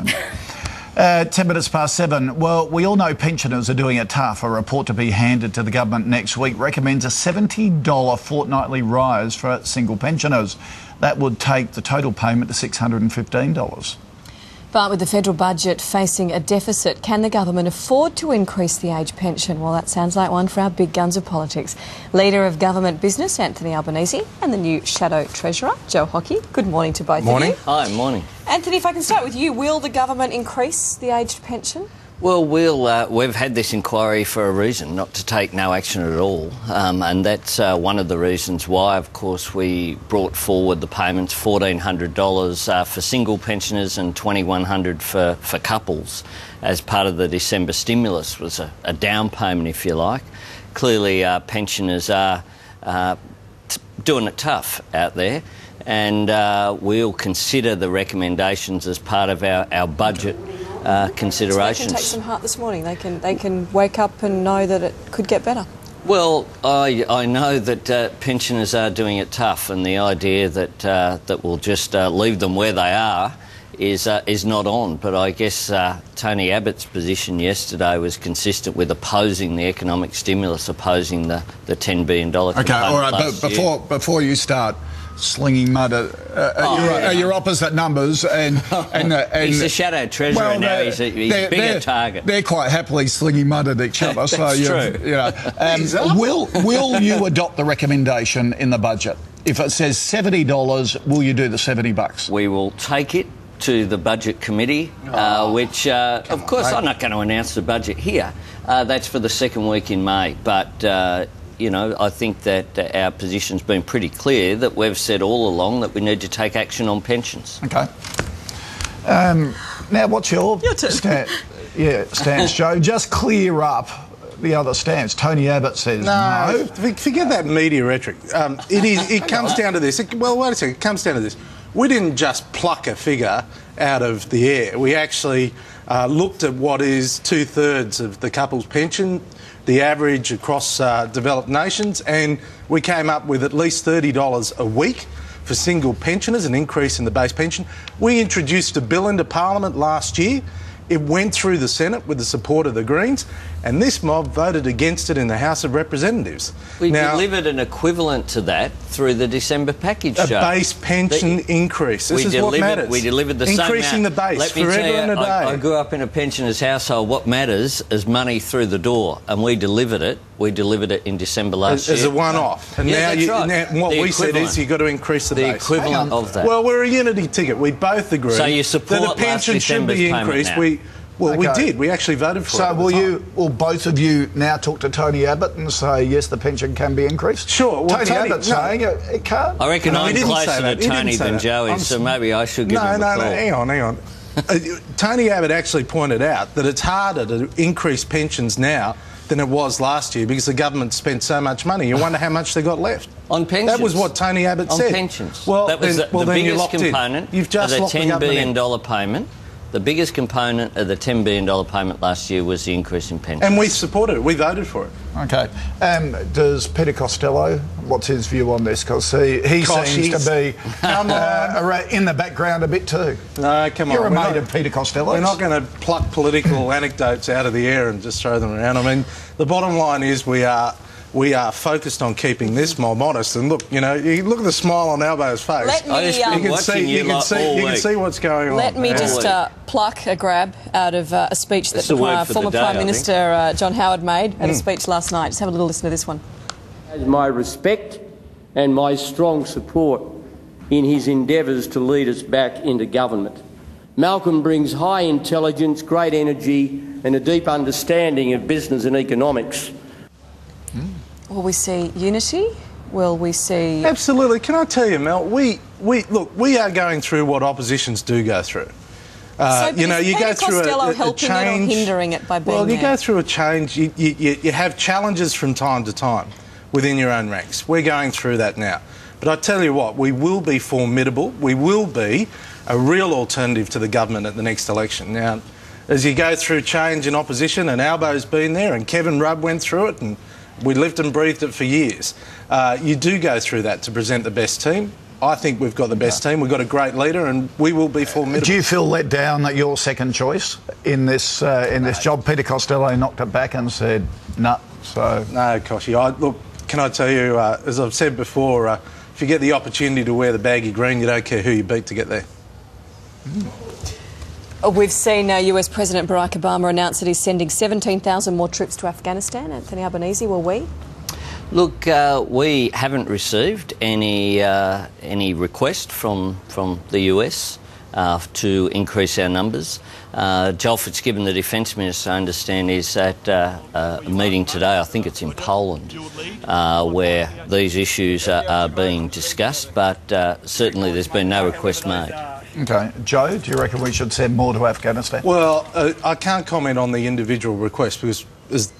10 minutes past 7. Well, we all know pensioners are doing it tough. A report to be handed to the government next week recommends a $70 fortnightly rise for single pensioners. That would take the total payment to $615. But with the federal budget facing a deficit, can the government afford to increase the age pension? Well, that sounds like one for our big guns of politics. Leader of Government Business, Anthony Albanese, and the new Shadow Treasurer, Joe Hockey. Good morning to both of you. Hi, morning. Anthony, if I can start with you, will the government increase the aged pension? Well, we've had this inquiry for a reason, not to take no action at all, and that's one of the reasons why, of course, we brought forward the payments, $1,400 for single pensioners and $2,100 for couples, as part of the December stimulus. Was a down payment, if you like. Clearly, pensioners are doing it tough out there, and we'll consider the recommendations as part of our budget considerations. So they can take some heart this morning. They can wake up and know that it could get better. Well, I know that pensioners are doing it tough, and the idea that we'll just leave them where they are is not on. But I guess Tony Abbott's position yesterday was consistent with opposing the economic stimulus, opposing the $10 billion. Okay, all right, but before you start slinging mud at your opposite numbers and he's the Shadow Treasurer now. He's a bigger target. They're quite happily slinging mud at each other. So true. Will you adopt the recommendation in the budget? If it says $70, will you do the $70? We will take it to the Budget Committee, which, of course, I'm not going to announce the budget here. That's for the second week in May, but you know, I think that our position's been pretty clear, that we've said all along that we need to take action on pensions. Okay. Now, what's your stance, Joe? Just clear up the other stance. Tony Abbott says no. Forget that media rhetoric. It comes down to this. Well, wait a second. It comes down to this. We didn't just pluck a figure out of the air. We actually looked at what is 2/3 of the couple's pension, the average across developed nations, and we came up with at least $30 a week for single pensioners, an increase in the base pension. We introduced a bill into Parliament last year. It went through the Senate with the support of the Greens, and this mob voted against it in the House of Representatives. We delivered an equivalent to that through the December package, Joe. A base pension increase. This is what matters. We delivered the same amount. Increasing the base for everyone a day. I grew up in a pensioner's household. What matters is money through the door, and we delivered it. We delivered it in December last year. As a one-off. And yeah, now what we said is you've got to increase the base. The equivalent of that. Well, we're a unity ticket. We both agree so you support that the pension should be increased. We did. We actually voted for it. So will both of you now talk to Tony Abbott and say, yes, the pension can be increased? Sure. Well, Tony Abbott's saying it can't. I reckon I'm closer to Tony than Joe is, so maybe I should give him a call. No, hang on. Tony Abbott actually pointed out that it's harder to increase pensions now than it was last year because the government spent so much money. You wonder how much they got left. On pensions? That was what Tony Abbott said. On pensions. Well, that was the biggest component You've just of the locked $10 billion in. payment. The biggest component of the $10 billion payment last year was the increase in pensions. And we supported it. We voted for it. OK. Does Peter Costello, what's his view on this? Because he seems to be in the background a bit too. No, come on. You're a mate of Peter Costello. We're not going to pluck political anecdotes out of the air and just throw them around. I mean, the bottom line is we are focused on keeping this mob honest. And look, you look at the smile on Albo's face. You can see what's going on. Let me just pluck a grab out of a speech that the former Prime Minister John Howard made at a speech last night. Just have a little listen to this one. My respect and my strong support in his endeavours to lead us back into government. Malcolm brings high intelligence, great energy and a deep understanding of business and economics. Will we see unity? Will we see... Absolutely. Can I tell you, Mel, we are going through what oppositions do go through. So you go through a change. It or hindering it by being you go through a change. You have challenges from time to time within your own ranks. We're going through that now. But I tell you what, we will be formidable. We will be a real alternative to the government at the next election. Now, as you go through change in opposition, and Albo's been there, and Kevin Rudd went through it, and we lived and breathed it for years. You do go through that to present the best team. I think we've got the best team. We've got a great leader, and we will be formidable. Do you feel let down that your second choice in this job, Peter Costello, knocked it back and said, "No"? So no, Koshy. Look, can I tell you, as I've said before, if you get the opportunity to wear the baggy green, you don't care who you beat to get there. We've seen US President Barack Obama announce that he's sending 17,000 more troops to Afghanistan. Anthony Albanese, will we? Look, we haven't received any request from the US to increase our numbers. Joel Fitzgibbon, the Defence Minister, I understand, is at a meeting today, I think it's in Poland, where these issues are being discussed, but certainly there's been no request made. OK. Joe, do you reckon we should send more to Afghanistan? Well, I can't comment on the individual request because, as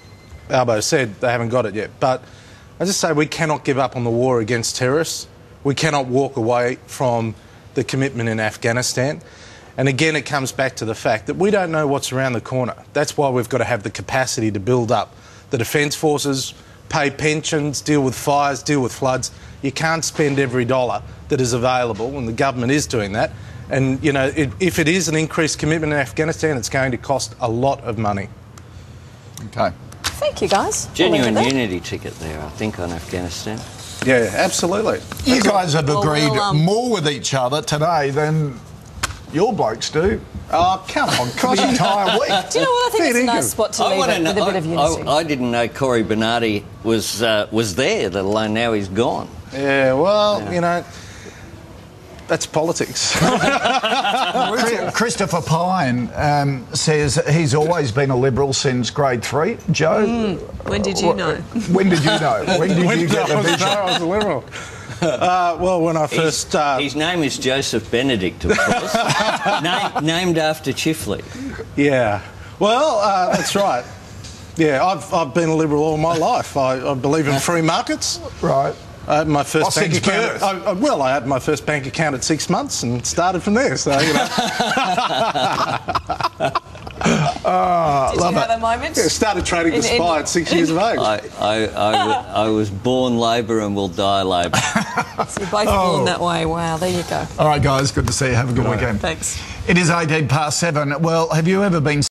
Albo said, they haven't got it yet. But I just say we cannot give up on the war against terrorists. We cannot walk away from the commitment in Afghanistan. And again, it comes back to the fact that we don't know what's around the corner. That's why we've got to have the capacity to build up the Defence Forces, pay pensions, deal with fires, deal with floods. You can't spend every dollar that is available, and the government is doing that. And, you know, if it is an increased commitment in Afghanistan, it's going to cost a lot of money. OK. Thank you, guys. Genuine unity ticket there, I think, on Afghanistan. Yeah, absolutely. You guys have agreed more with each other today than your blokes do. Oh, come on, The entire week. Do you know what? I think it's a nice spot to leave it with a bit of unity. I didn't know Cory Bernardi was there, let alone now he's gone. Yeah, well, you know, that's politics. Christopher Pyne says he's always been a Liberal since grade 3. Joe? When did you know? When did you know? When did you get the vision? I was a Liberal. Well, when I first... His name is Joseph Benedict, of course. named after Chifley. Yeah. Well, that's right. Yeah, I've been a Liberal all my life. I believe in free markets. Right. I had my first bank since account. birth? I had my first bank account at 6 months and started from there. So you know. Did you have a moment? Yeah, started trading the spy at 6 years of age. I was born Labor and will die Labor. So you're both born that way. Wow, there you go. All right, guys, good to see you. Have a good weekend. Thanks. It is 7:18. Well, have you ever been